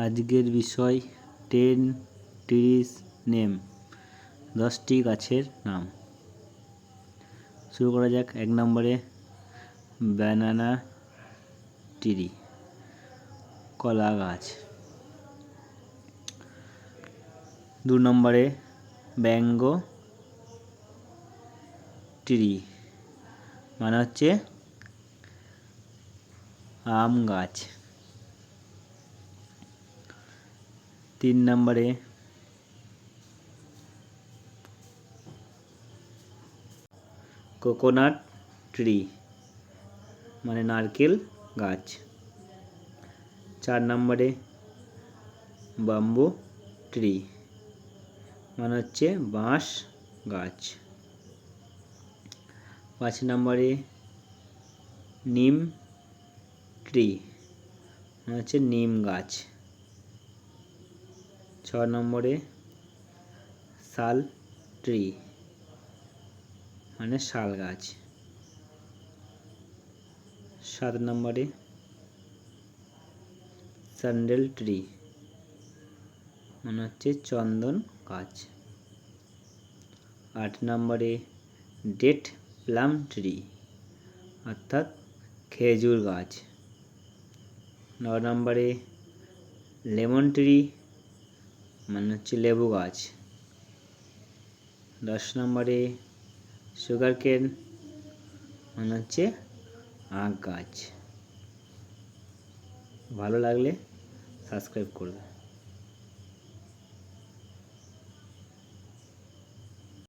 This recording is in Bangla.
আজকের বিষয় 10 ট্রিজ নেম, 10টি গাছের নাম। শুরু করা যাক। 1 নম্বরে ব্যানানা ট্রি, কলা গাছ। 2 নম্বরে ম্যাঙ্গো ট্রি, মানে হচ্ছে আম গাছ। 3 নম্বরে কোকোনাট ট্রি, মানে নারকেল গাছ। 4 নম্বরে বাম্বু ট্রি, মানে হচ্ছে বাঁশ গাছ। 5 নম্বরে নিম ট্রি, মানে হচ্ছে নিম গাছ। 6 নম্বরে শাল ট্রি, মানে শাল গাছ। 7 নম্বরে স্যান্ডেল ট্রি, মানে হচ্ছে চন্দন গাছ। 8 নম্বরে ডেট প্লাম ট্রি, অর্থাৎ খেজুর গাছ। 9 নম্বরে লেমন ট্রি, মানে হচ্ছে লেবু গাছ। 10 নম্বরে সুগার কেন, মানে হচ্ছে আখ গাছ। ভালো লাগলে সাবস্ক্রাইব করবে।